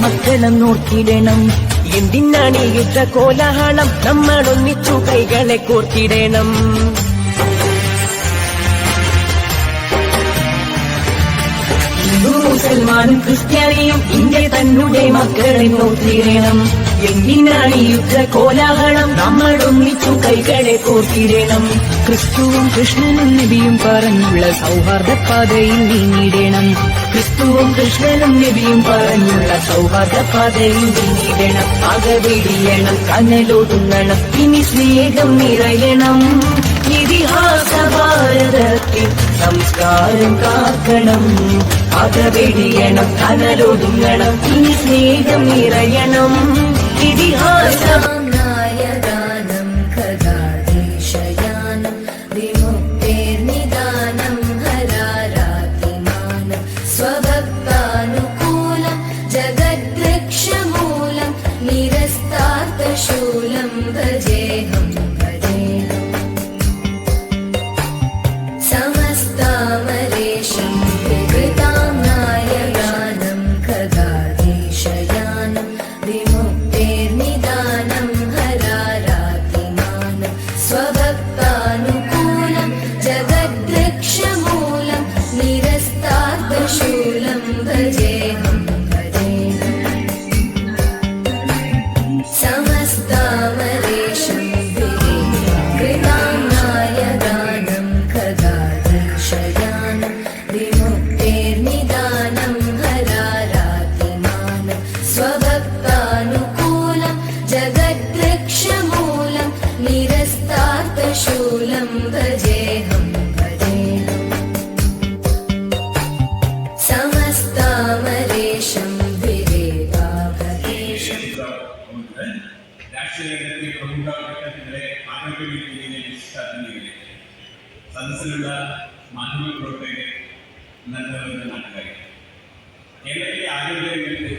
മക്കളും നോക്കിടണം. എന്തിനാണ് ഈ യുദ്ധ കോലാഹലം? നമ്മൾ ഒന്നിച്ചു കൈകളെ കോർത്തിടണം. മുസൽമാനും ക്രിസ്ത്യാനിയും ഇന്ത്യ തന്നെ മക്കളെ നോക്കിടണം. എന്തിനാണ് ഈ യുദ്ധ കോലാഹലം? നമ്മൾ ഒന്നിച്ചു കൈകളെ കോർത്തിടണം. ക്രിസ്തുവും കൃഷ്ണനും നബിയും പറഞ്ഞുള്ള സൗഹാർദ്ദ പാതയിൽ നീങ്ങിടണം. ക്രിസ്തുവും കൃഷ്ണനും നബിയും പറഞ്ഞുള്ള സൗഹാർദ്ദ പാതയിൽ നീങ്ങിടണം. അകവെടിയണം, കനലൊതുങ്ങണം, ഇനി സ്നേഹം നിറയണം. ഇതിഹാസ ഭാരതത്തിൽ സംസ്കാരം കാക്കണം. അകവെടിയണം, കനലൊതുങ്ങണം, ഇനി സ്നേഹം നിറയണം. ഇതിഹാസം നായഗാനം ഖഗാദേശയാനം വിമുക്തേർനിദാനം ഹരാരാതിമാനം സ്വഭക്താനുകൂലം ജഗദ്രക്ഷമൂലം നിരസ്താർത്ഥശൂലം ഭജേഹം ഭജേഹം സമസ്താമലേശം വികൃതാം നായഗാനം ഖഗാദേശയാനം വിമുക്തേർനിദാനം ഹരാരാതിമാനം സ്വഭക്താനുകൂലം ജഗദ്രക്ഷമൂലം നിരസ്താർത്ഥശൂലം ഭജേഹം ഭജേഹം സമസ്താമലേശം വികൃതാം നായഗാനം ഖഗാദേശയാനം വിമുക്തേർനിദാനം ഹരാരാതിമാനം സ്വഭക്താനുകൂലം ജഗദ്രക്ഷമൂലം നിരസ്താർത്ഥശൂലം ഭജേഹം ഭജേഹം സമസ്താമലേശം വിവേകാഭദേശം രാഷ്ട്രീയ രംഗത്തെ പ്രമുഖ വ്യക്തിത്വങ്ങളെ ആരോഗ്യമേഖലയിലെ വിശിഷ്ടാതിഥികളെ സദസ്സിലുള്ള മാധ്യമപ്രവർത്തകരെ നല്ലവരുടെ നാട്ടുകാരെ, കേരളത്തിലെ ആരോഗ്യ രംഗത്ത്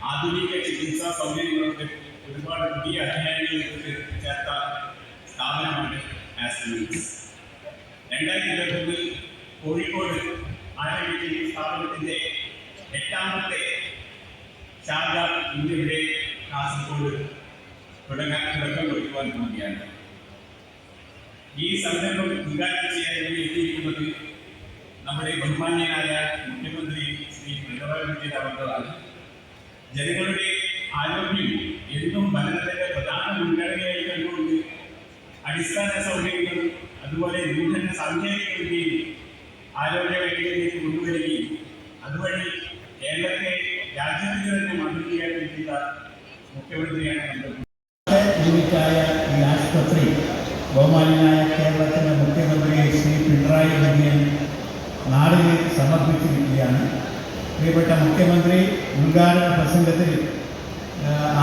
ആധുനിക ചികിത്സാ സൗകര്യങ്ങളുടെ ഒരുപാട് പുതിയ അധ്യായങ്ങളിലേക്ക് ചേർത്ത സ്ഥാപനമാണ് ആസ്ട്രമിക്സ്. 2021 കോഴിക്കോട് ആരംഭിച്ച ഈ സ്ഥാപനത്തിൻ്റെ 8ാമത്തെ ശാഖ ഇന്നിവിടെ കാസർഗോഡ് തുടക്കം കുറിക്കുവാൻ പോവുകയാണ്. ഈ സംരംഭം ഉദ്ഘാടനം ചെയ്യാൻ വേണ്ടി എത്തിയിരിക്കുന്നത് നമ്മുടെ ബഹുമാന്യനായ മുഖ്യമന്ത്രി ശ്രീ പിണറായി വിജയൻ അവர்களാണ്. ജനങ്ങളുടെ ആരോഗ്യം എന്നും ഭരണത്തിന്റെ പ്രധാന മുൻഗണനയായി കണ്ടുകൊണ്ട് അടിസ്ഥാന സൗകര്യങ്ങളും അതുപോലെ നൂതന സാങ്കേതിക വിദ്യയും ആരോഗ്യ മേഖലയിലേക്ക് കൊണ്ടുവരികയും അതുവഴി കേരളത്തെ രാജ്യത്തിന് തന്നെ മാതൃകയായി ചെയ്ത മുഖ്യമന്ത്രിയാണ് ായ ഈ ആശുപത്രി ബഹുമാന്യനായ കേരളത്തിൻ്റെ മുഖ്യമന്ത്രി ശ്രീ പിണറായി വിജയൻ നാടിന് സമർപ്പിച്ചിരിക്കുകയാണ്. പ്രിയപ്പെട്ട മുഖ്യമന്ത്രി ഉദ്ഘാടന പ്രസംഗത്തിൽ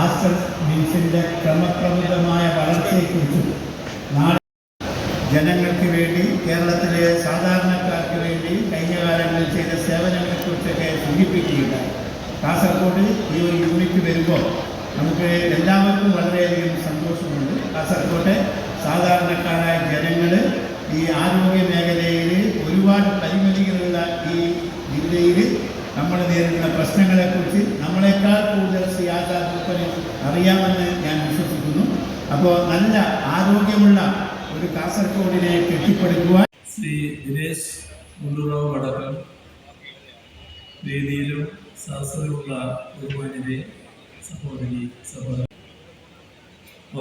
ആസ്റ്റർ മിംസിൻ്റെ ക്രമപ്രബുദ്ധമായ വളർച്ചയെക്കുറിച്ചും നാട് ജനങ്ങൾക്ക് വേണ്ടി കേരളത്തിലെ സാധാരണക്കാർക്ക് വേണ്ടി കഴിഞ്ഞ കാലങ്ങളിൽ ചെയ്ത സേവനങ്ങളെക്കുറിച്ചൊക്കെ സൂചിപ്പിക്കുകയുണ്ടായി. കാസർഗോഡ് ഈ ഒരു യൂണിറ്റ് വരുമ്പോൾ നമുക്ക് എല്ലാവർക്കും വളരെയധികം സന്തോഷമുണ്ട്. കാസർഗോട്ടെ സാധാരണക്കാരായ ജനങ്ങൾ ഈ ആരോഗ്യ മേഖലയിൽ ഒരുപാട് പരിമിതികളുള്ള ഈ ജില്ലയിൽ നമ്മൾ നേരിടുന്ന പ്രശ്നങ്ങളെക്കുറിച്ച് നമ്മളെക്കാൾ കൂടുതൽ ശ്രീ ആസാദ് മൂപ്പന് അറിയാമെന്ന് ഞാൻ വിശ്വസിക്കുന്നു. അപ്പോൾ നല്ല ആരോഗ്യമുള്ള ഒരു കാസർഗോഡിനെ കെട്ടിപ്പടുക്കുവാൻ ശ്രീ ദിനേശ് മുണ്ടുറാവ് അടക്കം വേദിയിലും സദസ്സിലുമുള്ള ബഹുമാന്യരെ, സഹോദരി സഹോദരൻ,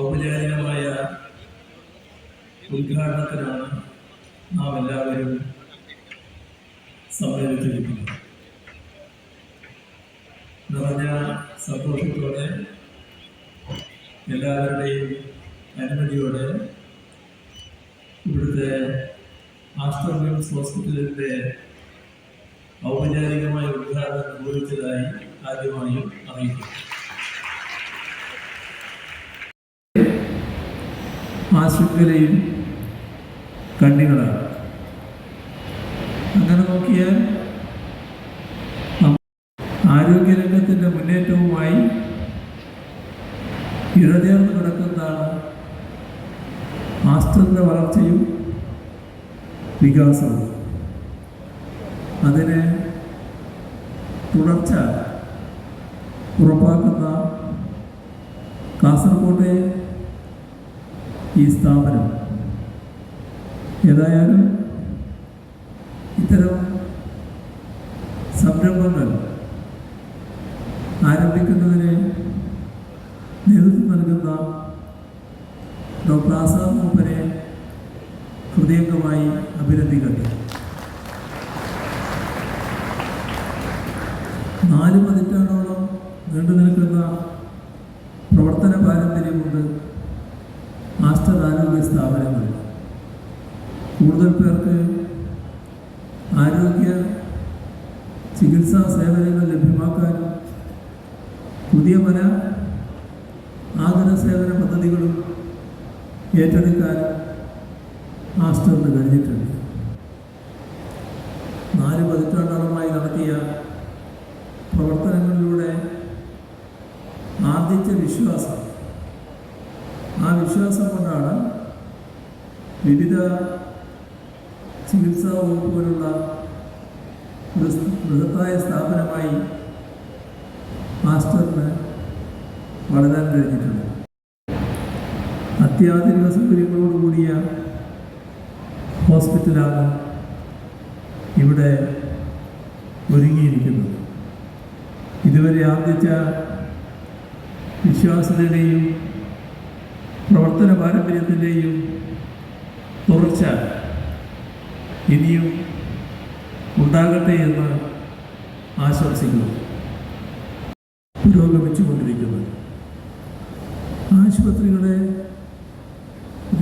ഔപചാരികമായ ഉദ്ഘാടനത്തിനാണ് നാം എല്ലാവരും സമ്മേളിച്ചിരിക്കുന്നത്. നിറഞ്ഞ സന്തോഷത്തോടെ എല്ലാവരുടെയും അനുമതിയോടെ ഇവിടുത്തെ ആസ്റ്റർ മിംസ് ഹോസ്പിറ്റലിൻ്റെ ഔപചാരികമായ ഉദ്ഘാടനം നിർവഹിച്ചതായി ആദ്യമായും അറിയിക്കുന്നു. ആ ശൃംഖലയിൽ കണ്ണികളാണ്. അങ്ങനെ നോക്കിയാൽ ആരോഗ്യരംഗത്തിൻ്റെ മുന്നേറ്റവുമായി ഇഴചേർന്ന് കിടക്കുന്നതാണ് ആസ്ത്രത്തിൻ്റെ വളർച്ചയും വികാസവും. അതിന് തുടർച്ച ഉറപ്പാക്കുന്ന കാസർകോട്ടെ ഈ സ്ഥാപനം ഏതായാലും ഇത്തരം സംരംഭങ്ങൾ ആരംഭിക്കുന്നതിന് നേതൃത്വം നൽകുന്ന ഡോക്ടർ ആസാദ് മൂപ്പരെ ഹൃദയംഗമായി അഭിനന്ദിക്കട്ടെ. 4 പതിറ്റാണ്ടോളം നീണ്ടു നിൽക്കുന്ന പ്രവർത്തന പാരമ്പര്യമുണ്ട് ആസ്റ്റർ ആരോഗ്യ സ്ഥാപനങ്ങളിൽ. കൂടുതൽ പേർക്ക് ആരോഗ്യ ചികിത്സാ സേവനങ്ങൾ ലഭ്യമാക്കാനും പുതിയ പല ആതുര സേവന പദ്ധതികളും ഏറ്റെടുക്കാനും ആസ്റ്ററിന് കഴിഞ്ഞിട്ടുണ്ട്. 4 പതിറ്റാണ്ടോളമായി നടത്തിയ പ്രവർത്തനങ്ങളിലൂടെ ആർജിച്ച വിശ്വാസം, ആ വിശ്വാസം കൊണ്ടാണ് വിവിധ ചികിത്സാ വകുപ്പ് പോലുള്ള ബൃഹത്തായ സ്ഥാപനമായി ആസ്റ്ററിന് വളരാൻ കഴിഞ്ഞിട്ടുണ്ട്. അത്യാധുനിക സൗകര്യങ്ങളോടുകൂടിയ ഹോസ്പിറ്റലാണ് ഇവിടെ ഒരുങ്ങിയിരിക്കുന്നത്. ഇതുവരെ ആർജിച്ച വിശ്വാസത്തിൻ്റെയും പ്രവർത്തന പാരമ്പര്യത്തിൻ്റെയും തുടർച്ച ഇനിയും ഉണ്ടാകട്ടെ എന്ന് ആശംസിക്കുന്നു. പുരോഗമിച്ചുകൊണ്ടിരിക്കുന്നത് ആശുപത്രികളെ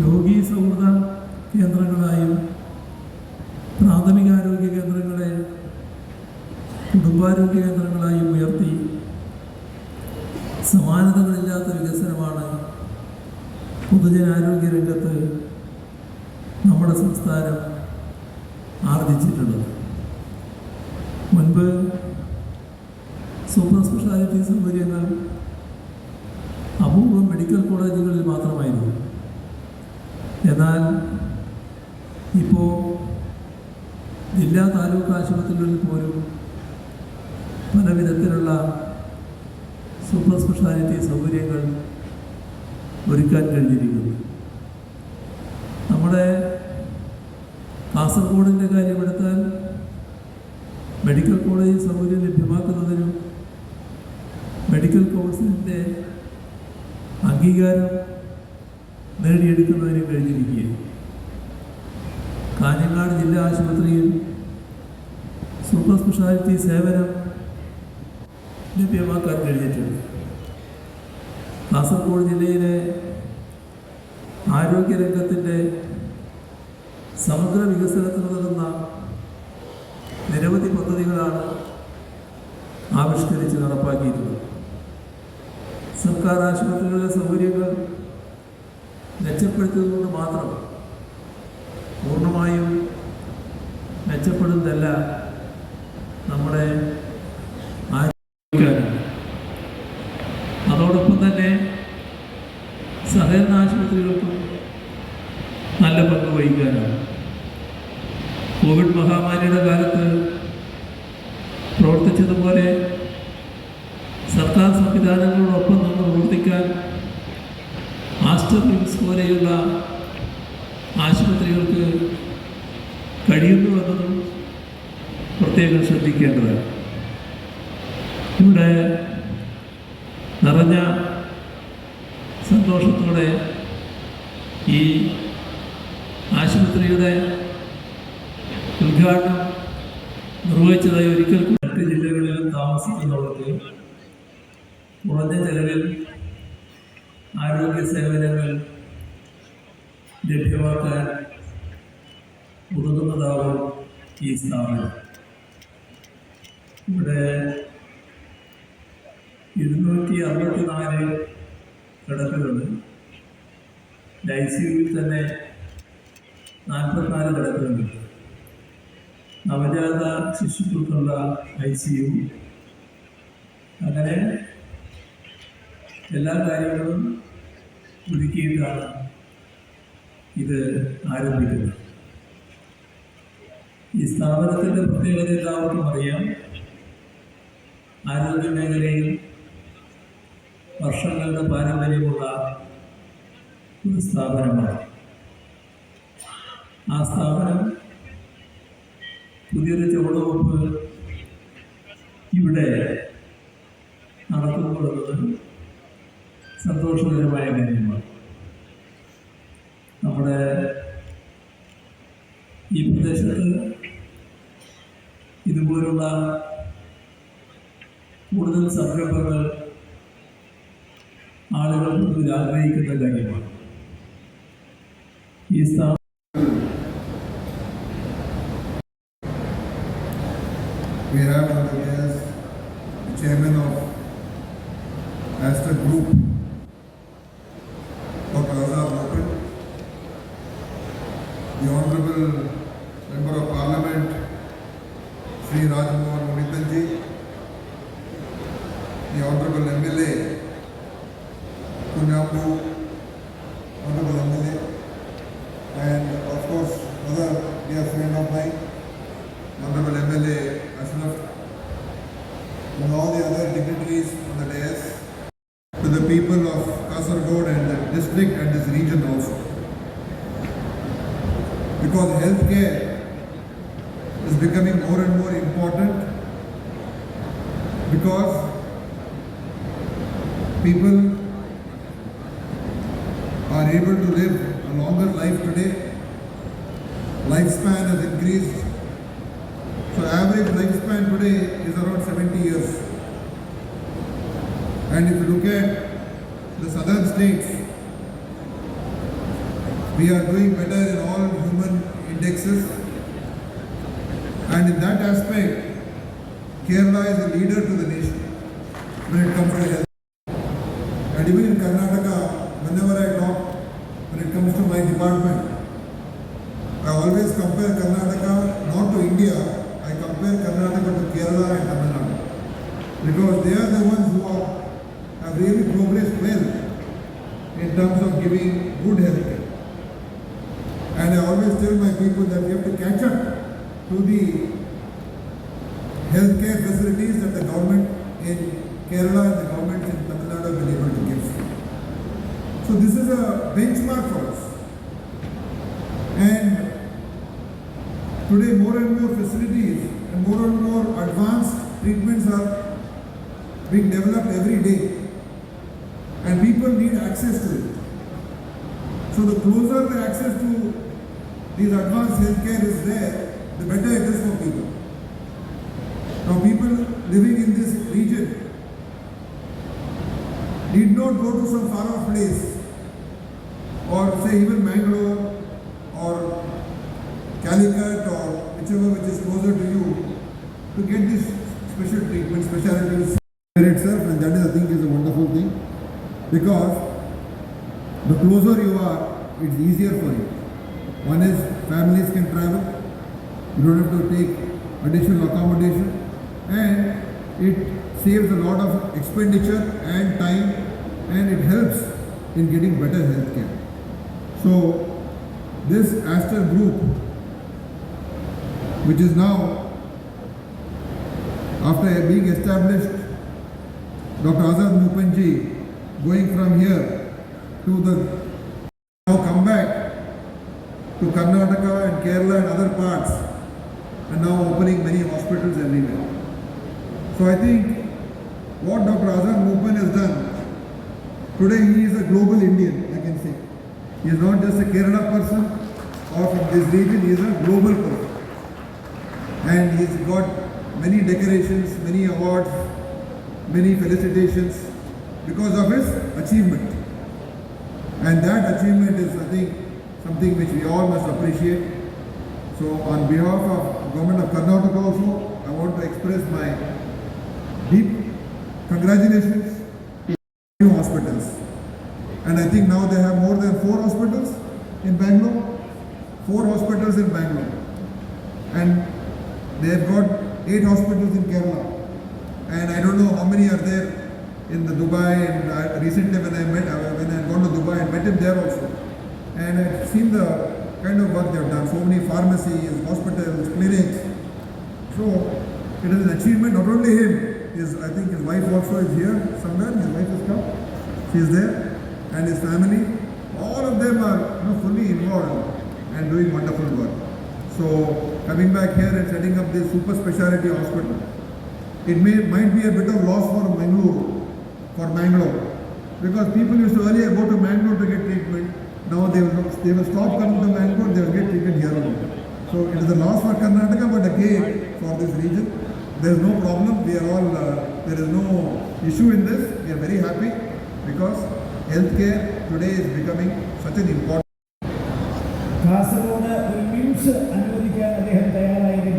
രോഗീ സൗഹൃദ കേന്ദ്രങ്ങളായും പ്രാഥമികാരോഗ്യ കേന്ദ്രങ്ങളെ കുടുംബാരോഗ്യ കേന്ദ്രങ്ങളായും ഉയർത്തി സമാനതകളില്ലാത്ത വികസനമാണ് പൊതുജനാരോഗ്യ രംഗത്ത് നമ്മുടെ സംസ്ഥാനം ആർജിച്ചിട്ടുള്ളത്. മുൻപ് സൂപ്പർ സ്പെഷ്യാലിറ്റി സൗകര്യങ്ങൾ അപൂർവം മെഡിക്കൽ കോളേജുകളിൽ മാത്രമായിരുന്നു. എന്നാൽ ഇപ്പോൾ ജില്ലാ താലൂക്ക് ആശുപത്രികളിൽ പോലും പല വിധത്തിലുള്ള സൂപ്പർ സ്പെഷ്യാലിറ്റി സൗകര്യങ്ങൾ ഒരുക്കാൻ കഴിഞ്ഞിരിക്കുന്നു. നമ്മുടെ കാസർഗോഡിൻ്റെ കാര്യമെടുത്താൽ മെഡിക്കൽ കോളേജ് സൗകര്യം ലഭ്യമാക്കുന്നതിനും മെഡിക്കൽ കൗൺസിലിൻ്റെ അംഗീകാരം നേടിയെടുക്കുന്നതിനും കഴിഞ്ഞിരിക്കുകയാണ്. കാഞ്ഞങ്ങാട് ജില്ലാ ആശുപത്രിയിൽ സൂപ്പർ സ്പെഷ്യാലിറ്റി സേവനം ലഭ്യമാക്കാൻ കഴിഞ്ഞിട്ടുണ്ട്. കാസർഗോഡ് ജില്ലയിലെ ആരോഗ്യരംഗത്തിൻ്റെ സമഗ്ര വികസനത്തിന് നൽകുന്ന നിരവധി പദ്ധതികളാണ് ആവിഷ്കരിച്ച് നടപ്പാക്കിയിട്ടുള്ളത്. സർക്കാർ ആശുപത്രികളിലെ സൗകര്യങ്ങൾ മെച്ചപ്പെടുത്തിയതുകൊണ്ട് മാത്രം പൂർണ്ണമായും മെച്ചപ്പെടുന്നതല്ല നമ്മുടെ ആരോഗ്യം. അതോടൊപ്പം തന്നെ സഹകരണ ആശുപത്രികൾക്കും നല്ല പങ്ക് വഹിക്കാനാണ്. കോവിഡ് മഹാമാരിയുടെ കാലത്ത് പ്രവർത്തിച്ചതുപോലെ സർക്കാർ സംവിധാനങ്ങളോടൊപ്പം നിന്ന് പ്രവർത്തിക്കാൻ ആസ്റ്റർ മിംസ് പോലെയുള്ള ആശുപത്രികൾക്ക് കഴിയുന്നു എന്നതും പ്രത്യേകം ശ്രദ്ധിക്കേണ്ടതാണ്. ഇവിടെ നിറഞ്ഞ സന്തോഷത്തോടെ ഈ ആശുപത്രിയുടെ ഉദ്ഘാടനം നിർവഹിച്ചതായി ഒരിക്കൽ മറ്റ് ജില്ലകളിലും താമസിക്കുന്നവർക്ക് കുറഞ്ഞ ചെലവിൽ ആരോഗ്യ സേവനങ്ങൾ ലഭ്യമാക്കാൻ ഉതകുന്നതാവും ഈ സ്ഥാപനം. ഇവിടെ 264 കിടക്കുകളുണ്ട്. ICUവിൽ തന്നെ 44 കിടക്കുകളുണ്ട്. നവജാത ശിശുക്കൾക്കുള്ള ICU, അങ്ങനെ എല്ലാ കാര്യങ്ങളും ഒരുക്കിയിട്ടാണ് ഇത് ആരംഭിക്കുന്നത്. ഈ സ്ഥാപനത്തിൻ്റെ പ്രത്യേകത എല്ലാവർക്കും അറിയാം. ആരോഗ്യ മേഖലയിൽ വർഷങ്ങളുടെ പാരമ്പര്യമുള്ള ഒരു സ്ഥാപനമാണ്. ആ സ്ഥാപനം പുതിയൊരു ചുവടുവെപ്പ് ഇവിടെ നടക്കുന്നു എന്നത് സന്തോഷകരമായ കാര്യമാണ്. നമ്മുടെ ഈ പ്രദേശത്ത് ഇതുപോലുള്ള കൂടുതൽ സംരംഭങ്ങൾ ആളുകൾ കൂടുതൽ ആഗ്രഹിക്കുന്ന കാര്യമാണ്. ഈ സ്ഥാപനം we have on the dais the chairman of Aster Group, Dr. Azad Mopen, the Honorable Member of Parliament, Sri Rajmohan Munitanji, the Honorable MLA, Kunyambu, Honorable MLA, and of course, another dear friend of mine, Honorable MLA Ashraf, and all the other dignitaries on the dais, to the people of Kasaragod and the district and this region also. Because healthcare is becoming more and more important, because people are able to live a longer life today. Lifespan has increased. So average lifespan today is around 70 years. And if you look at the southern states, we are doing better in all human indexes. And in that aspect, Kerala is a leader to the nation when it comes to health. And even in Karnataka, whenever I talk, when it comes to my department, I always compare Karnataka not to India, I compare Karnataka to Kerala and Tamil Nadu. Because they are the ones who have really progressed well in terms of giving good health care. And I always tell my people that we have to catch up to the healthcare facilities that the government in Kerala and the government in Tamil Nadu have been able to give. So this is a benchmark for us. And today more and more facilities and more advanced treatments are being developed every day. And people need access to it. So the closer the access to these advanced healthcare is there, the better it is for people. Now people living in this region need not go to some far off place or say even Mangalore or Calicut or whichever which is closer to you to get this special treatment, specialties itself, and that is I think is a wonderful thing, because the closer you are, it's easier for you. One is families can travel, you don't have to take additional accommodation, and it saves a lot of expenditure and time, and it helps in getting better health care. So this Aster Group, which is now, after being established, Dr. Azad Mopenji going from here to the, now come back to Karnataka and Kerala and other parts, and now opening many hospitals everywhere. So I think what Dr. Azad Mopen has done, today he is a global Indian, I can say. He is not just a Kerala person or from this region, he is a global person. And he's got many decorations, many awards, many felicitations because of his achievement. And that achievement is, I think, something which we all must appreciate. So on behalf of Government of Karnataka also, I want to express my deep congratulations to new hospitals. And I think now they have more than 4 hospitals in Bangalore. 4 hospitals in Bangalore. And they have got 8 hospitals in Kerala. And I don't know how many are there in the Dubai. And recently when I had gone to Dubai and met him there also. And I've seen the kind of work they have done. So many pharmacies, hospitals, clinics. So it is an achievement, not only him. I think his wife also is here somewhere. His wife has come. He is there, and his family. All of them are fully involved and doing wonderful work. So coming back here and setting up this super speciality hospital, it might be a bit of loss for Mangalore, because people used to earlier go to Mangalore to get treatment. Now they will stop coming to Mangalore, they will get treatment here only. So it is a loss for Karnataka, but again for this region, there is no problem. We are all there is no issue in this. We are very happy because healthcare today is becoming such an important. Kasaragod ഒരു മിംസ് അനുവദിക്കാൻ അദ്ദേഹം തയ്യാറായെങ്കിൽ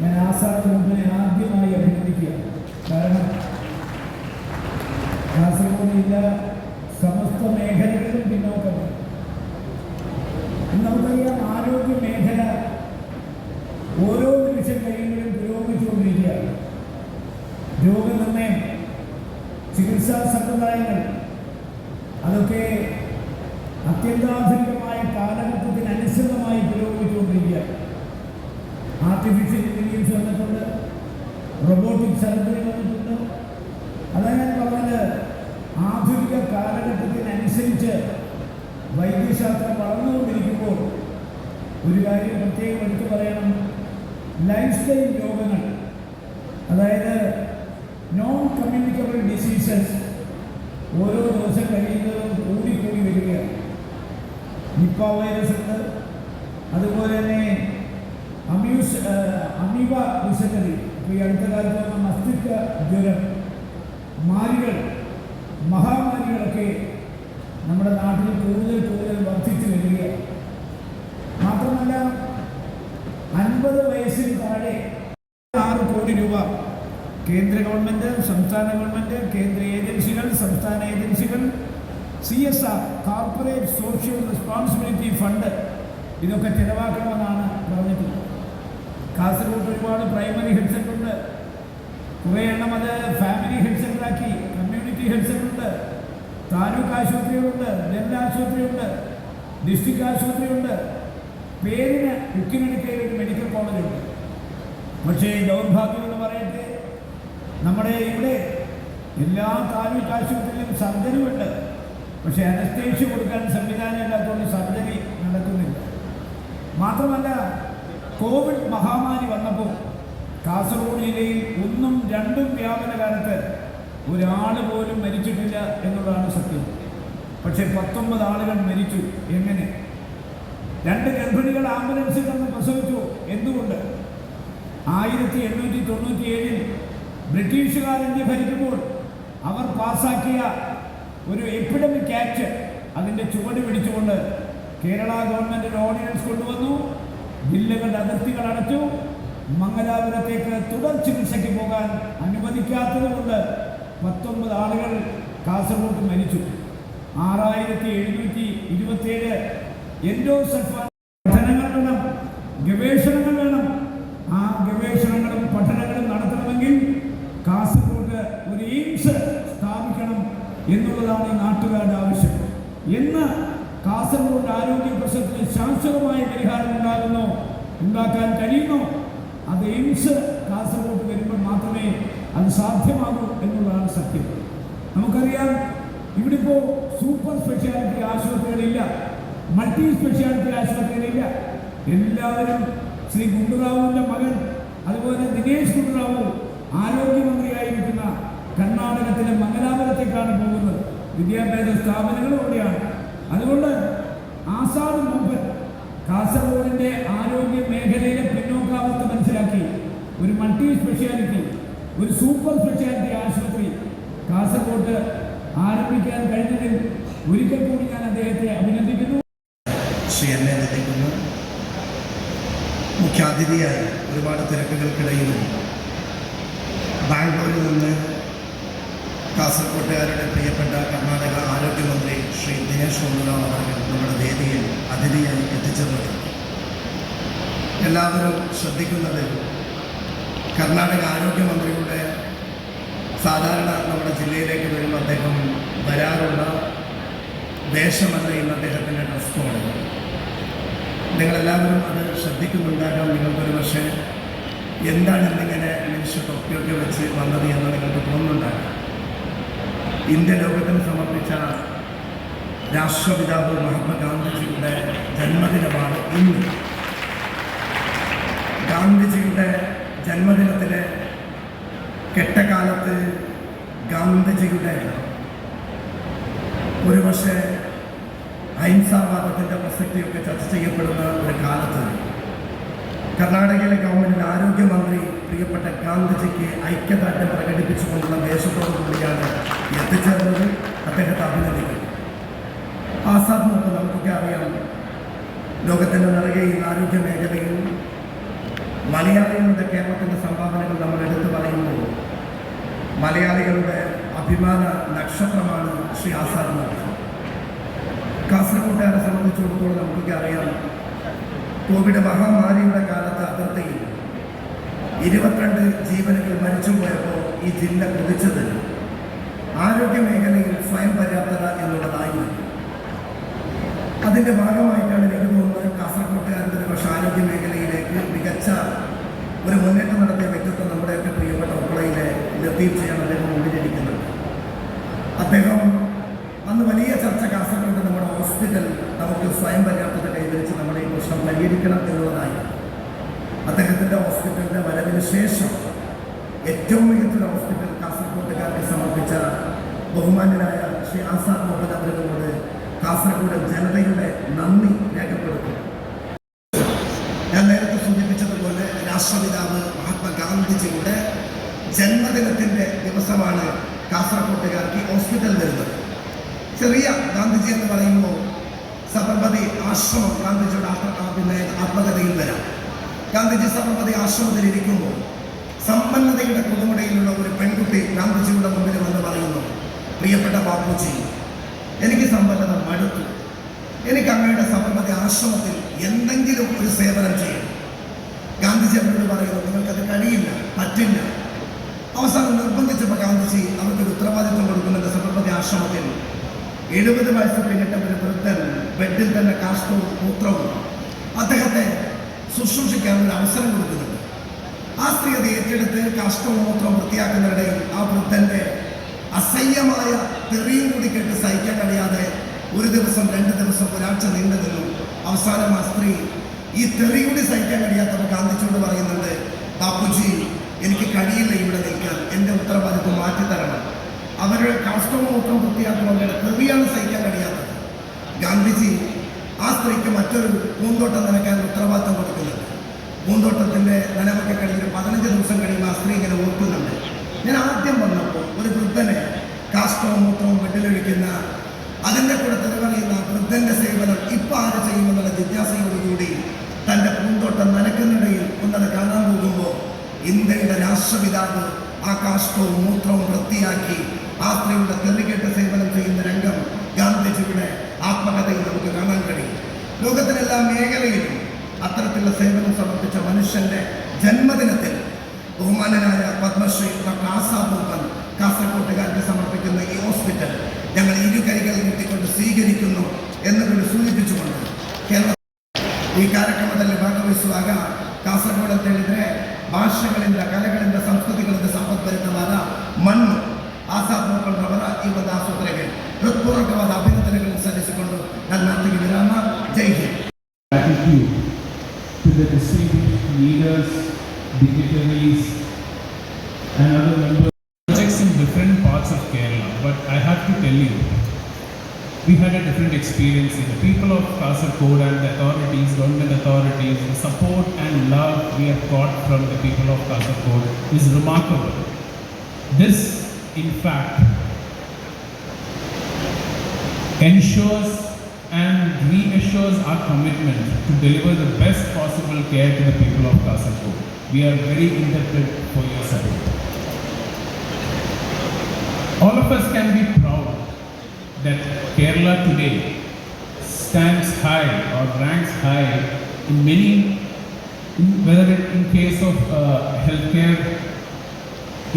ഞാൻ ആസാദ് മുമ്പിനെ ആദ്യമായി അഭിനന്ദിക്കുക. കാരണം കാസർഗോഡ് ജില്ല സമസ്ത മേഖലകളിലും പിന്നോക്കമാണ്. നമുക്കറിയാം, ആരോഗ്യ മേഖല ഓരോ നിമിഷം കഴിയുമ്പോഴും പുരോഗമിച്ചുകൊണ്ടിരിക്കുകയാണ്. രോഗനിർണയം, ചികിത്സാ സമ്പ്രദായങ്ങൾ അതൊക്കെ അത്യന്താധുനികമായ കാലഘട്ടത്തിനനുസൃതമായി പുരോഗമിച്ചുകൊണ്ടിരിക്കുകയാണ്. ആർട്ടിഫിഷ്യൽ ഇന്റലിജൻസ് വന്നിട്ടുണ്ട്, റോബോട്ടിക് സർജറി വന്നിട്ടുണ്ട്. അതാണ് ഞാൻ പറഞ്ഞത്, ആധുനിക കാലഘട്ടത്തിനനുസരിച്ച് വൈദ്യശാസ്ത്രം വളർന്നുകൊണ്ടിരിക്കുമ്പോൾ ഒരു കാര്യം പ്രത്യേകം എടുത്തു പറയണം. ലൈഫ് സ്റ്റൈൽ രോഗങ്ങൾ, അതായത് നോൺ കമ്മ്യൂണിക്കബിൾ ഡിസീസസ് ഓരോ ദിവസം കഴിയുന്നതും കൂടിക്കൂടി വരികയാണ്. നിപ്പ വൈറസ് ഉണ്ട്, അതുപോലെ തന്നെ അമീബ ഡിസെന്ററി, ഇപ്പോൾ ഈ അടുത്ത കാലത്ത് വന്ന മസ്തിഷ്ക ജ്വരം, മാരികൾ, മഹാമാരികളൊക്കെ നമ്മുടെ നാട്ടിൽ കൂടുതൽ വർദ്ധിച്ചു വരികയാണ്. മാത്രമല്ല 50 വയസ്സിന് താഴെ 6 കോടി രൂപ കേന്ദ്ര ഗവൺമെൻറ്, സംസ്ഥാന ഗവൺമെൻറ്, കേന്ദ്ര ഏജൻസികൾ, സംസ്ഥാന ഏജൻസികൾ, CSR corporate social responsibility fund ഇതൊക്കെ ചിലവാക്കണമെന്നാണ് പറഞ്ഞിട്ടുള്ളത്. കാസർഗോഡ് ഒരുപാട് പ്രൈമറി ഹെൽത്ത് സെൻ്റർ ഉണ്ട്, കുറേ എണ്ണം അത് ഫാമിലി ഹെൽത്ത് സെൻ്ററാക്കി, കമ്മ്യൂണിറ്റി ഹെൽത്ത് സെൻ്റർ ഉണ്ട്, താലൂക്ക് ആശുപത്രികളുണ്ട്, ജില്ലാ ആശുപത്രിയുണ്ട്, ഡിസ്ട്രിക്ട് ആശുപത്രിയുണ്ട്, പേരിന് ഉക്കിനടുക്കയിൽ ഒരു മെഡിക്കൽ കോളേജുണ്ട്. പക്ഷേ ദൗർഭാഗ്യം എന്ന് പറയട്ടെ, നമ്മുടെ ഇവിടെ എല്ലാ താലൂക്ക് ആശുപത്രിയിലും സർജറി ഉണ്ട്, പക്ഷേ അനസ്തേഷ്യ കൊടുക്കാൻ സംവിധാനം ഇല്ലാത്തതുകൊണ്ട് സർജറി നടക്കുന്നില്ല. മാത്രമല്ല, കോവിഡ് മഹാമാരി വന്നപ്പോൾ കാസർഗോഡ് ജില്ലയിൽ 1ഉം 2ഉം വ്യാപന കാലത്ത് ഒരാൾ പോലും മരിച്ചിട്ടില്ല എന്നുള്ളതാണ് സത്യം. പക്ഷേ 19 ആളുകൾ മരിച്ചു. എങ്ങനെ? 2 ഗർഭിണികൾ ആംബുലൻസിൽ നിന്ന് പ്രസവിച്ചു. എന്തുകൊണ്ട്? 1897 ബ്രിട്ടീഷുകാർ ഇന്ത്യ ഭരിക്കുമ്പോൾ അവർ പാസാക്കിയ ഒരു എപ്പിഡമിക് ആക്ട്, അതിൻ്റെ ചുവട് പിടിച്ചുകൊണ്ട് കേരള ഗവൺമെൻറ് ഒരു ഓർഡിനൻസ് കൊണ്ടുവന്നു. ജില്ലകളുടെ അതിർത്തികൾ അടച്ചു. മംഗലാപുരത്തേക്ക് തുടർ ചികിത്സയ്ക്ക് പോകാൻ അനുവദിക്കാത്തതുകൊണ്ട് 19 ആളുകൾ കാസർഗോഡ് മരിച്ചു. 6727 എൻഡോസൾഫാൻ പഠനങ്ങൾ വേണം, ഗവേഷണങ്ങൾ വേണം. ആ ഗവേഷണങ്ങളും പഠനങ്ങളും നടത്തണമെങ്കിൽ കാസർഗോഡ് ഒരു എയിംസ് സ്ഥാപിക്കണം എന്നുള്ളതാണ് ഈ നാട്ടുകാരുടെ ആവശ്യം. എന്ന് കാസർഗോഡ് ആരോഗ്യ പ്രശ്നത്തിന് ശാശ്വതമായ പരിഹാരം ഉണ്ടാക്കാൻ കഴിയുന്നു. അത് എയിംസ് കാസർഗോഡ് വരുമ്പോൾ മാത്രമേ അത് സാധ്യമാകൂ എന്നുള്ളതാണ് സത്യം. നമുക്കറിയാം, ഇവിടെ ഇപ്പോൾ സൂപ്പർ സ്പെഷ്യാലിറ്റി ആശുപത്രികളില്ല, മൾട്ടി സ്പെഷ്യാലിറ്റി ആശുപത്രികളില്ല. എല്ലാവരും ശ്രീ ഗുണ്ടുറാവുവിൻ്റെ മകൻ, അതുപോലെ ദിനേശ് ഗുണ്ടുറാവു ആരോഗ്യമന്ത്രിയായിരിക്കുന്ന കർണാടകത്തിലെ മംഗലാപുരത്തേക്കാണ് പോകുന്നത്. വിദ്യാഭ്യാസ സ്ഥാപനങ്ങൾ അവിടെയാണ്. അതുകൊണ്ട് ആസാദ് മൂപ്പൻ കാസർഗോഡിൻ്റെ ആരോഗ്യ മേഖലയിലെ പിന്നോക്കാവസ്ഥ മനസ്സിലാക്കി ഒരു മൾട്ടി സ്പെഷ്യാലിറ്റി, ഒരു സൂപ്പർ സ്പെഷ്യാലിറ്റി ആശുപത്രി കാസർഗോഡ് ആരംഭിക്കാൻ കഴിഞ്ഞതിൽ ഒരിക്കൽ കൂടി ഞാൻ അദ്ദേഹത്തെ അഭിനന്ദിക്കുന്നു. ശ്രീ എന്നെ എത്തിക്കുന്നു. മുഖ്യാതിഥിയായി ഒരുപാട് തിരക്കുകൾക്കിടയിലും ബാംഗ്ലൂരിൽ നിന്ന് കാസർഗോട്ടുകാരുടെ പ്രിയപ്പെട്ട കർണാടക ആരോഗ്യമന്ത്രി ശ്രീ ദിനേശ് ഗുണ്ടുറാവ് അവർ നമ്മുടെ വേദിയിൽ അതിഥിയായി എത്തിച്ചേർന്നത്. എല്ലാവരും ശ്രദ്ധിക്കുന്നത് കർണാടക ആരോഗ്യമന്ത്രിയുടെ സാധാരണ നമ്മുടെ ജില്ലയിലേക്ക് വരുമ്പോൾ അദ്ദേഹം വരാറുള്ള വേഷമല്ല ഇന്ന് അദ്ദേഹത്തിൻ്റെ ഡ്രസ് കോഡ്. നിങ്ങളെല്ലാവരും അത് ശ്രദ്ധിക്കുന്നുണ്ടാകാം. നിങ്ങൾക്കൊരു പക്ഷേ എന്താണ് ഇന്നിങ്ങനെ മനുഷ്യ തൊപ്പിയൊക്കെ വെച്ച് വന്നത് എന്ന് നിങ്ങൾക്ക് തോന്നുന്നുണ്ടാകാം. ഇന്ത്യ ലോകത്തിന് സമർപ്പിച്ച രാഷ്ട്രപിതാവ് മഹാത്മാഗാന്ധിജിയുടെ ജന്മദിനമാണ് ഇന്ന്. ഗാന്ധിജിയുടെ ജന്മദിനത്തിലെ കെട്ടകാലത്ത് ഗാന്ധിജിയുടെ ഒരുപക്ഷെ അഹിംസാവാദത്തിൻ്റെ പ്രസക്തിയൊക്കെ ചർച്ച ചെയ്യപ്പെടുന്ന ഒരു കാലത്ത് കർണാടകയിലെ ഗവൺമെൻറ്റിൻ്റെ ആരോഗ്യമന്ത്രി പ്രിയപ്പെട്ട ഗാന്ധിജിക്ക് ഐക്യദാർഢ്യം പ്രകടിപ്പിച്ചുകൊണ്ടുള്ള വേഷത്തോടുകൂടിയാണ് എത്തിച്ചേർന്നത്. അദ്ദേഹത്തെ അഭിനന്ദിക്കുന്നു. ആസാദ് നോക്ക് നമുക്കൊക്കെ അറിയാം, ലോകത്തിൻ്റെ നിറകയിൽ ആരോഗ്യ മേഖലയിൽ മലയാളികളുടെ കേരളത്തിൻ്റെ സംഭാവനകൾ നമ്മൾ എടുത്തു പറയുമ്പോൾ മലയാളികളുടെ അഭിമാന നക്ഷത്രമാണ് ശ്രീ ആസാദ് നോക്ക്. കാസർഗോട്ടുകാരെ സംബന്ധിച്ചിടത്തോളം നമുക്കൊക്കെ അറിയാം, കോവിഡ് മഹാമാരിയുടെ കാലത്ത് അതിർത്തിയിൽ 22 ജീവനുകൾ മരിച്ചുപോയപ്പോൾ ഈ ജില്ല കുതിച്ചത് ആരോഗ്യ മേഖലയിൽ സ്വയം പര്യാപ്തത എന്നുള്ളതായിരുന്നു. അതിൻ്റെ ഭാഗമായിട്ടാണ് എനിക്ക് തോന്നുന്നത് കാസർഗോട്ടുകാരുടെ പക്ഷേ ആരോഗ്യ മേഖലയിലേക്ക് മികച്ച ഒരു മുന്നേറ്റം നടത്തിയ വ്യക്തിത്വം നമ്മുടെയൊക്കെ പ്രിയപ്പെട്ട ഉപ്പളയിലെ ലത്തീഫ്ജിയാണ് അദ്ദേഹം മുന്നിലിരിക്കുന്നത്. അദ്ദേഹം അന്ന് വലിയ ചർച്ച കാസർഗോഡ് നമ്മുടെ ഹോസ്പിറ്റൽ നമുക്ക് സ്വയം പര്യാപ്തത കൈവരിച്ച് നമ്മുടെ ഈ പ്രശ്നം പരിഹരിക്കണം എന്നുള്ളതായി. അദ്ദേഹത്തിൻ്റെ ഹോസ്പിറ്റലിൻ്റെ വരവിന് ശേഷം ഏറ്റവും മികച്ചൊരു ഹോസ്പിറ്റൽ കാസർഗോഡുകാർക്ക് സമർപ്പിച്ച ബഹുമാന്യനായ ശ്രീ ആസാദ് മുഹമ്മദ് അവരോട് കാസർഗോഡ് ജനതയുടെ നന്ദി രേഖപ്പെടുത്തും. ഞാൻ നേരത്തെ സൂചിപ്പിച്ചതുപോലെ രാഷ്ട്രപിതാവ് മഹാത്മാഗാന്ധിജിയുടെ ജന്മദിനത്തിൻ്റെ ദിവസമാണ് കാസർഗോട്ടുകാർക്ക് ഹോസ്പിറ്റൽ വരുന്നത്. ചെറിയ ഗാന്ധിജി എന്ന് പറയുമ്പോൾ സബർമതി ആശ്രമം ഗാന്ധിജിയുടെ ആത്മകഥയിൽ വരാം. ഗാന്ധിജി സബർമതി ആശ്രമത്തിലിരിക്കുമ്പോൾ സമ്പന്നതയുടെ കൊടുമുടയിലുള്ള ഒരു പെൺകുട്ടി ഗാന്ധിജിയുടെ മുമ്പിൽ വന്ന് പറയുന്നു, പ്രിയപ്പെട്ട ബാപ്പുജി, എനിക്ക് സമ്പന്നത മടുത്തു, എനിക്ക് അങ്ങയുടെ സബർമതി ആശ്രമത്തിൽ എന്തെങ്കിലും ഒരു സേവനം ചെയ്യണം. ഗാന്ധിജി അവരോട് പറയുന്നു, നിങ്ങൾക്കത് കഴിയില്ല, പറ്റില്ല. അവസാനം നിർബന്ധിച്ചപ്പോൾ ഗാന്ധിജി അവർക്കൊരു ഉത്തരവാദിത്വം കൊടുക്കുന്നുണ്ട്. സബർമതി ആശ്രമത്തിൽ 70 വയസ്സ് പിന്നിട്ട ഒരു വൃദ്ധൻ ബെഡിൽ തന്നെ കാഷ്ടവും മൂത്രവും അദ്ദേഹത്തെ ശുശ്രൂഷിക്കാൻ ഒരു അവസരം കൊടുക്കുന്നുണ്ട്. ആ സ്ത്രീ അത് ഏറ്റെടുത്ത് കാഷ്ടവും മൂത്രവും വൃത്തിയാക്കുന്നതിനിടയിൽ ആ വൃദ്ധൻ്റെ അസഹ്യമായ തെറിയും കൂടി കേട്ട് സഹിക്കാൻ കഴിയാതെ 1 ദിവസം 2 ദിവസം ഒരാഴ്ച നീണ്ടു നിന്നു. അവസാനം ആ സ്ത്രീ ഈ തെറി കൂടി സഹിക്കാൻ കഴിയാത്തപ്പോൾ ഗാന്ധിജിയോട് പറയുന്നുണ്ട്, ബാപ്പുജി, എനിക്ക് കഴിയില്ല ഇവിടെ നിൽക്കാൻ, എൻ്റെ ഉത്തരവാദിത്വം മാറ്റിത്തരണം. അവരുടെ കാഷ്ടമൂത്രം വൃത്തിയാക്കുന്നവരുടെ തെറിയാണ് സഹിക്കാൻ കഴിയാത്തത്. ഗാന്ധിജി ആ സ്ത്രീക്ക് മറ്റൊരു പൂന്തോട്ടം നനയ്ക്കാൻ ഉത്തരവാദിത്വം കൊടുക്കുന്നുണ്ട്. പൂന്തോട്ടത്തിൻ്റെ നനവൊക്കെ കഴിഞ്ഞ് 15 ദിവസം കഴിയുമ്പോൾ ആ സ്ത്രീ ഇങ്ങനെ ഓർക്കുന്നുണ്ട്, ഞാൻ ആദ്യം വന്നപ്പോൾ ഒരു വൃദ്ധനെ കാഷ്ടവും മൂത്രവും ബെഡിലൊഴിക്കുന്ന അതിൻ്റെ കൂടെ തെളിവറിയുന്ന വൃദ്ധൻ്റെ സേവനം ഇപ്പം ആര് ചെയ്യുമെന്നുള്ള ജിജ്ഞാസയോടുകൂടി തൻ്റെ പൂന്തോട്ടം നനയ്ക്കുന്നിടയിൽ ഒന്നത് കാണാൻ പോകുമ്പോൾ ഇന്ത്യയുടെ രാഷ്ട്രപിതാവ് ആ കാഷ്ടവും മൂത്രവും വൃത്തിയാക്കി ആ സ്ത്രീയുടെ തെറികെട്ട സേവനം ചെയ്യുന്ന രംഗം ഗാന്ധിജിയുടെ ആത്മകഥയിൽ നമുക്ക് കാണാൻ കഴിയും. ലോകത്തിലെല്ലാ മേഖലയിലും അത്തരത്തിലുള്ള സേവനം സമർപ്പിച്ച മനുഷ്യൻ്റെ ജന്മദിനത്തിൽ ബഹുമാനനായ പത്മശ്രീ ഡോക്ടർ ആസാദ് മുഹമ്മദ് കാസർഗോട്ടുകാർക്ക് സമർപ്പിക്കുന്ന ഈ ഹോസ്പിറ്റൽ ഞങ്ങൾ ഇരു കൈകൾ നീട്ടിക്കൊണ്ട് സ്വീകരിക്കുന്നു എന്നതിൽ സൂചിപ്പിച്ചുകൊണ്ട് കേരള ಈ ಕಾರ್ಯಕ್ರಮದಲ್ಲಿ ಭಾಗವಹಿಸುವಾಗ ಕಾಸರಗೋಡಿದ್ರೆ ಭಾಷೆಗಳಿಂದ ಕಲೆಗಳಿಂದ ಸಂಸ್ಕೃತಿಗಳಿಂದ ಸಂಪದ್ಭರಿತವಾದ ಮಣ್ಣು ಆಸಾದ್ ನೋಡ್ಕೊಂಡ್ರವರ ಈ ಒಂದು ಆಸ್ಪತ್ರೆಗೆ ಹೃತ್ಪೂರ್ವಕವಾದ ಅಭಿನಂದನೆಗಳನ್ನು ಸಲ್ಲಿಸಿಕೊಂಡು ನನ್ನ ಮಾತಿಗೆ ವಿರಾಮ. ಜೈ Hind. Gratitude to the distinguished leaders, dignitaries and other members. Projects in different parts of Kerala, but I have to tell you, we had a different experience in the people of Kasaragod and the authorities, government authorities. The support and love we have got from the people of Kasaragod is remarkable. This, in fact, ensures and reassures our commitment to deliver the best possible care to the people of Kasaragod. We are very indebted for your support. All of us can be proud that Kerala today stands high or ranks high in many, whether in case of healthcare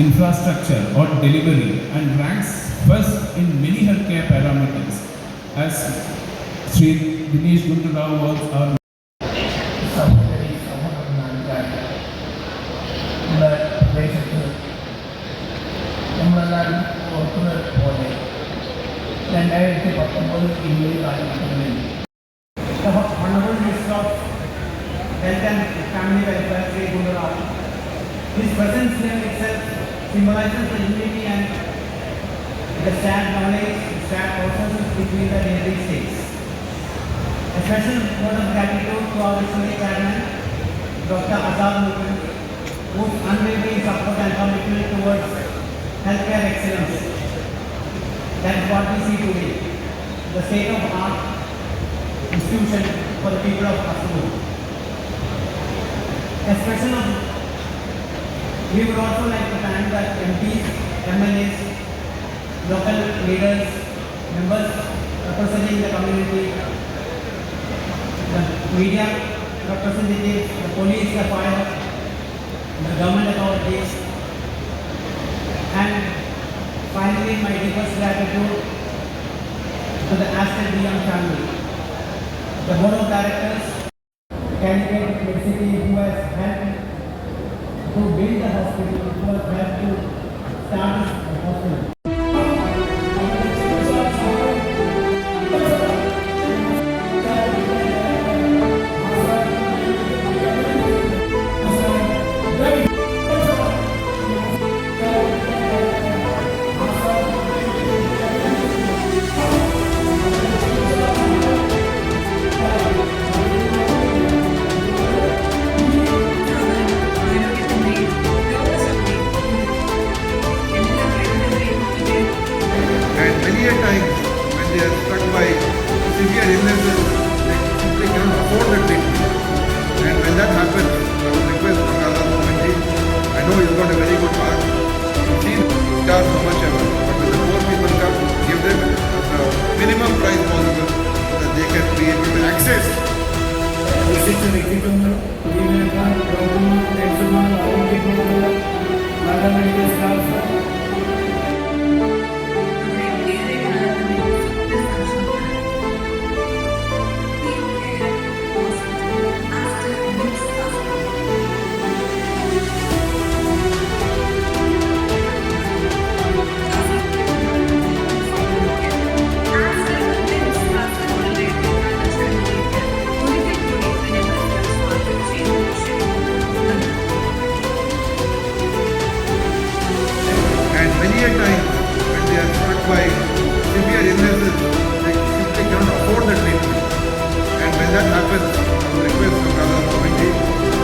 infrastructure or delivery, and ranks first in many healthcare parameters. As Sri Dinesh Gunturao was our സഹോദരി സഹോദരന്മാരായ നമ്മുടെ പ്രദേശത്ത് നമ്മളെല്ലാവരും ഓർക്കുന്നത് പോലെ the Honorable Minister of Health and Family Welfare, Sri Gundurao. His presence here itself symbolizes the unity and the shared knowledge, shared processes between the neighboring states. A special word of gratitude to our visionary chairman, Dr. Azad Mukund, whose unwavering support and commitment towards healthcare excellence. That is what we see today, the state-of-the-art institution for the people of Kasaragod. We would also like to thank the MPs, MLAs, local leaders, members representing the community, the media representatives, the police, the fire, the government authorities, and finally my deepest gratitude to the Aster Young family, the board of directors, candidate Medicity who has helped to build the hospital, who has helped to start this hospital. And many a times when they are struck by severe illnesses, they simply cannot afford the treatment. And when that happens, I would request Dr. Azad Mukund, I know you've got a very good heart, to see the charge how much ever, but when the poor people come, give them the minimum price possible so that they can be able to access. വിശിഷ്ട വ്യക്തിത്വങ്ങൾ, ജീവനക്കാർ, ഡോക്ടർമാർ, നഴ്സുമാർ, ആരോഗ്യ പ്രവർത്തകർ, നല്ല medical staff, And many a times when they are struck by severe illnesses, they simply cannot afford the treatment. And when that happens, I would request Dr. Azad Mukund,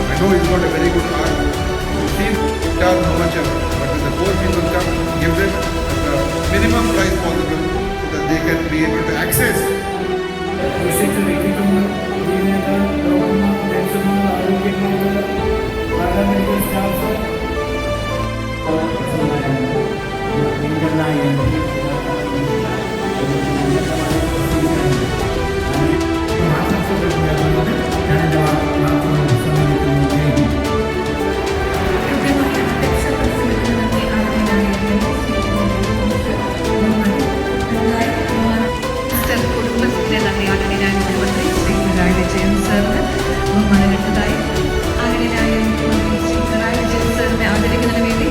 I know you've got a very good heart, to see the charge how much ever, but when the poor people come, give them the minimum price possible so that they can be able to access. വിശിഷ്ട വ്യക്തിത്വങ്ങൾ, ജീവനക്കാർ, ഡോക്ടർമാർ, നഴ്സുമാർ, ആരോഗ്യ പ്രവർത്തകർ, നല്ല medical staff, കുടുംബത്തിന്റെ നന്ദിയാണ് ഞാൻ മുഖ്യമന്ത്രി ശ്രീ പിണറായി വിജയൻ സാറിന് ബഹുമാനപ്പെട്ടതായി ആദരണീയനായ മുഖ്യമന്ത്രി ശ്രീ പിണറായി വിജയൻ സാറിനെ ആദരിക്കുന്നതിന് വേണ്ടി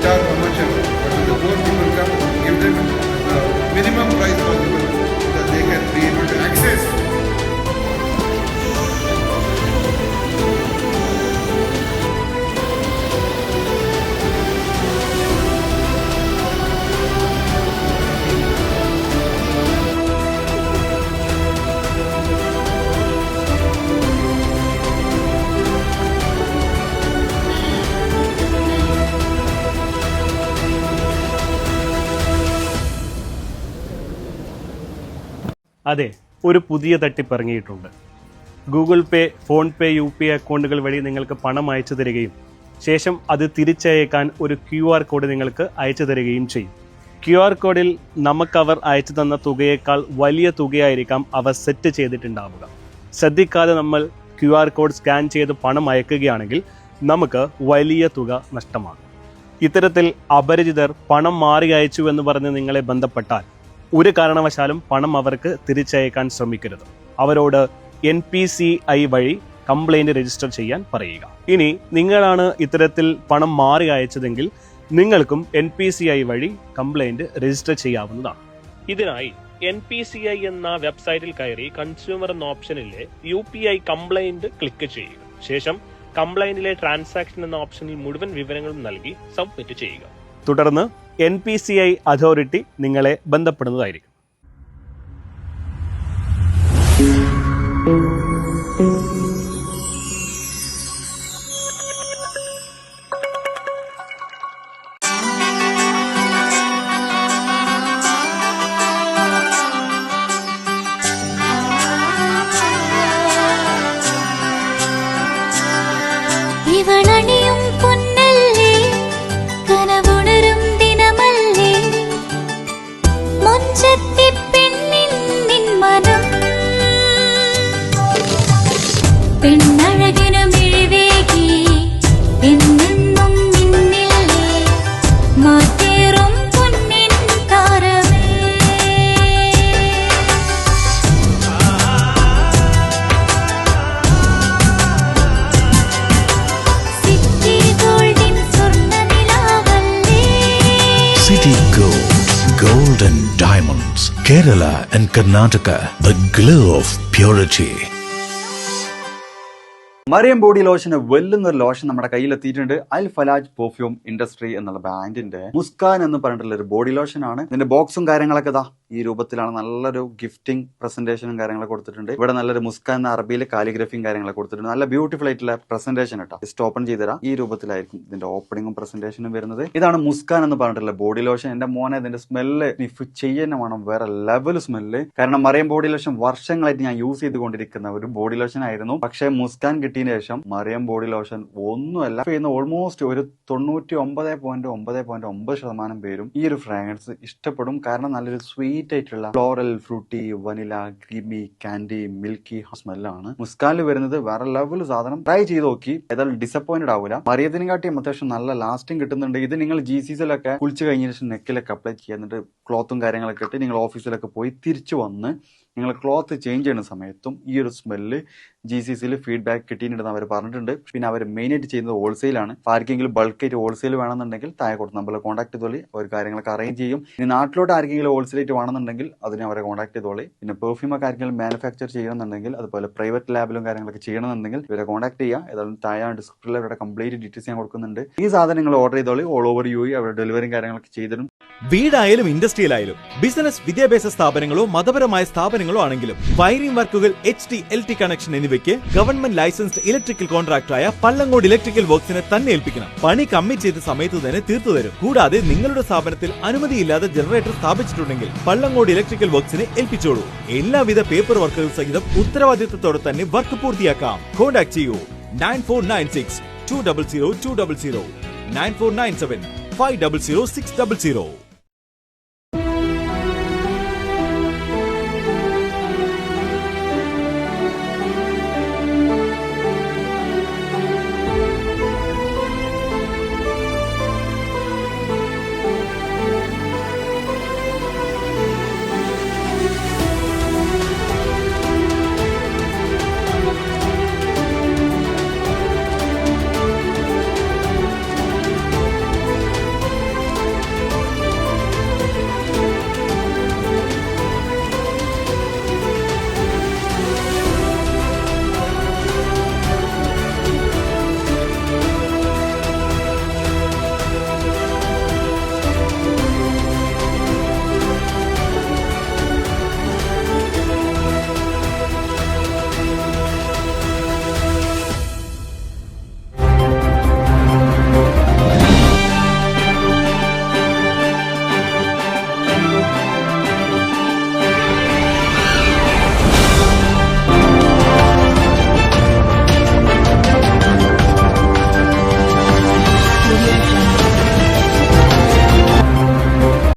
charge how much ever. But when the poor people come, give them the minimum price possible so that they can be able to access. അതെ, ഒരു പുതിയ തട്ടിപ്പ് ഇറങ്ങിയിട്ടുണ്ട്. ഗൂഗിൾ പേ, ഫോൺ പേ, UPI അക്കൗണ്ടുകൾ വഴി നിങ്ങൾക്ക് പണം അയച്ചു തരികയും ശേഷം അത് തിരിച്ചയക്കാൻ ഒരു QR കോഡ് നിങ്ങൾക്ക് അയച്ചു തരികയും ചെയ്യും. QR കോഡിൽ നമുക്കവർ അയച്ചു തന്ന തുകയേക്കാൾ വലിയ തുകയായിരിക്കാം അവർ സെറ്റ് ചെയ്തിട്ടുണ്ടാവുക. ശ്രദ്ധിക്കാതെ നമ്മൾ QR കോഡ് സ്കാൻ ചെയ്ത് പണം അയക്കുകയാണെങ്കിൽ നമുക്ക് വലിയ തുക നഷ്ടമാകും. ഇത്തരത്തിൽ അപരിചിതർ പണം മാറി അയച്ചു എന്ന് പറഞ്ഞ് നിങ്ങളെ ബന്ധപ്പെട്ടാൽ ഒരു കാരണവശാലും പണം അവർക്ക് തിരിച്ചയക്കാൻ ശ്രമിക്കരുത്. അവരോട് NPCI വഴി കംപ്ലൈൻറ്റ് രജിസ്റ്റർ ചെയ്യാൻ പറയുക. ഇനി നിങ്ങളാണ് ഇത്തരത്തിൽ പണം മാറി അയച്ചതെങ്കിൽ നിങ്ങൾക്കും NPCI വഴി കംപ്ലൈൻറ്റ് രജിസ്റ്റർ ചെയ്യാവുന്നതാണ്. ഇതിനായി NPCI എന്ന വെബ്സൈറ്റിൽ കയറി കൺസ്യൂമർ എന്ന ഓപ്ഷനിലെ UPI കംപ്ലൈൻറ്റ് ക്ലിക്ക് ചെയ്യുക. ശേഷം കംപ്ലൈൻറ്റിലെ ട്രാൻസാക്ഷൻ എന്ന ഓപ്ഷനിൽ മുഴുവൻ വിവരങ്ങളും നൽകി സബ്മിറ്റ് ചെയ്യുക. തുടർന്ന് NPCI അതോറിറ്റി നിങ്ങളെ ബന്ധപ്പെടുന്നതായിരിക്കും. ഇവളണിയും പൊന്നല്ലേ കനവുണരും ദിനമല്ലേ മൊഞ്ചത്തി പെണ്ണിൻ നിൻ മനം പെണ്ണഴകിനു മിഴിവേകി എന്നെന്നും നിന്നില്ലേ മാറ്റേറും പൊന്നിൻ താരമേ City Gold and Diamonds, Kerala and Karnataka, the glow of purity. Mariyam body ലോഷന് വെല്ലുന്നൊരു ലോഷൻ നമ്മുടെ കയ്യിലെത്തിയിട്ടുണ്ട്. അൽ ഫലാജ് പെർഫ്യൂം ഇൻഡസ്ട്രി എന്നുള്ള ബ്രാൻഡിന്റെ മുസ്കാൻ എന്ന് പറഞ്ഞിട്ടുള്ള ഒരു ബോഡി ലോഷൻ ആണ്. ഇതിന്റെ ബോക്സും കാര്യങ്ങളൊക്കെ ഇതാ ഈ രൂപത്തിലാണ്. നല്ലൊരു ഗിഫ്റ്റിംഗ് പ്രസന്റേഷനും കാര്യങ്ങളൊക്കെ കൊടുത്തിട്ടുണ്ട്. ഇവിടെ നല്ലൊരു മുസ്കാൻ എന്ന അറബിയിൽ കാലിഗ്രഫിയും കാര്യങ്ങളൊക്കെ കൊടുത്തിട്ടുണ്ട്. നല്ല ബ്യൂട്ടിഫുൾ ആയിട്ടുള്ള പ്രസന്റേഷൻ കേട്ടോ. ജസ്റ്റ് ഓപ്പൺ ചെയ്തുതരാം. ഈ രൂപത്തിലായിരിക്കും ഇതിന്റെ ഓപ്പണിങ്ങും പ്രസന്റേഷനും വരുന്നത്. ഇതാണ് മുസ്കാൻ എന്ന് പറഞ്ഞിട്ടുള്ള ബോഡി ലോഷൻ. എന്റെ മോനെ ഇതിന്റെ സ്മെല്ല് സ്നിഫ് ചെയ്യുന്ന വേണം, വേറെ ലെവൽ സ്മെല്ല്. കാരണം മറിയം ബോഡി ലോഷൻ വർഷങ്ങളായിട്ട് ഞാൻ യൂസ് ചെയ്തുകൊണ്ടിരിക്കുന്ന ഒരു ബോഡി ലോഷൻ ആയിരുന്നു. പക്ഷേ മുസ്കാൻ കിട്ടിയതിന് ശേഷം മറിയം ബോഡി ലോഷൻ ഒന്നുമല്ല ചെയ്യുന്ന ഓൾമോസ്റ്റ് ഒരു 99.9% പേരും ഈ ഒരു ഫ്രാഗ്രൻസ് ഇഷ്ടപ്പെടും. കാരണം നല്ലൊരു സ്വീറ്റ് ആയിട്ടുള്ള floral, fruity, vanilla, creamy, candy, milky സ്മെല്ലാണ് മുസ്കാനിൽ വരുന്നത്. വേറെ ലെവൽ സാധനം. ട്രൈ ചെയ്ത് നോക്കി, ഏതായാലും ഡിസപ്പോയിന്റഡ് ആവില്ല. മറിയത്തിനെക്കാട്ടിയും അത്യാവശ്യം നല്ല ലാസ്റ്റിംഗ് കിട്ടുന്നുണ്ട്. ഇത് നിങ്ങൾ GCCയിലൊക്കെ കുളിച്ച് കഴിഞ്ഞ ശേഷം നെക്കിലൊക്കെ അപ്ലൈ ചെയ്യുക. എന്നിട്ട് ക്ലോത്തും കാര്യങ്ങളൊക്കെ ഇട്ട് നിങ്ങൾ ഓഫീസിലൊക്കെ പോയി തിരിച്ചു വന്ന് നിങ്ങൾ ക്ലോത്ത് ചേഞ്ച് ചെയ്യുന്ന സമയത്തും ഈ ഒരു സ്മെല്ല് GCCയിൽ ഫീഡ്ബാക്ക് കിട്ടിയിട്ടുണ്ടെന്ന് അവർ പറഞ്ഞിട്ടുണ്ട്. പിന്നെ അവർ മെയിനായിട്ട് ചെയ്യുന്നത് ഹോൾസെയിലാണ്. ആർക്കെങ്കിലും ബൾക്കായിട്ട് ഹോൾസെയിൽ വേണമെന്നുണ്ടെങ്കിൽ താഴെ കൊടുത്ത് നമ്മളെ കോൺടാക്ട് ചെയ്തോളി. അവർ കാര്യങ്ങളൊക്കെ അറേഞ്ച് ചെയ്യും. ഇനി നാട്ടിലോട്ട് ആർക്കെങ്കിലും ഹോൾസെയിലായിട്ട് വേണമെന്നുണ്ടെങ്കിൽ അതിനെ അവരെ കോൺടാക്ട് ചെയ്തോളി. പിന്നെ പെർഫ്യൂം ഒക്കെ ആർക്കെങ്കിലും മാനുഫാക്ചർ ചെയ്യണമെന്നുണ്ടെങ്കിൽ അതുപോലെ പ്രൈവറ്റ് ലാബിലും കാര്യങ്ങളൊക്കെ ചെയ്യണമെന്നുണ്ടെങ്കിൽ ഇവരെ കോൺടാക്ട് ചെയ്യുക. ഏതായാലും താഴെ ഡിസ്ക്രിപ്ഷനിൽ അവരുടെ കംപ്ലീറ്റ് ഡീറ്റെയിൽസ് ഞാൻ കൊടുക്കുന്നുണ്ട്. ഈ സാധനങ്ങൾ ഓർഡർ ചെയ്തോളി. ഓൾ ഓവർ UAE അവരുടെ ഡെലിവറിയും കാര്യങ്ങളൊക്കെ ചെയ്തിരും. വീടായാലും ഇൻഡസ്ട്രിയിലായാലും ബിസിനസ്, വിദ്യാഭ്യാസ സ്ഥാപനങ്ങളോ മതപരമായ സ്ഥാപനങ്ങളോ ആണെങ്കിലും വയറിംഗ് വർക്കുകൾ, HT, LT കണക്ഷൻ എന്നിവയ്ക്ക് ഗവൺമെന്റ് ലൈസൻസ്ഡ് ഇലക്ട്രിക്കൽ കോൺട്രാക്ടറായ പള്ളങ്കോട് ഇലക്ട്രിക്കൽ വർക്സിനെ തന്നെ ഏൽപ്പിക്കണം. പണി കമ്മിറ്റ് ചെയ്ത സമയത്ത് തന്നെ തീർത്തു തരും. കൂടാതെ നിങ്ങളുടെ സ്ഥാപനത്തിൽ അനുമതിയില്ലാതെ ജനറേറ്റർ സ്ഥാപിച്ചിട്ടുണ്ടെങ്കിൽ പള്ളങ്കോട് ഇലക്ട്രിക്കൽ വർക്സിനെ ഏൽപ്പിച്ചോളൂ. എല്ലാവിധ പേപ്പർ വർക്കുകൾ സഹിതം ഉത്തരവാദിത്തത്തോടെ തന്നെ വർക്ക് പൂർത്തിയാക്കാം. കോൺടാക്ട് ചെയ്യൂ 9496 200 200 9497 500 600.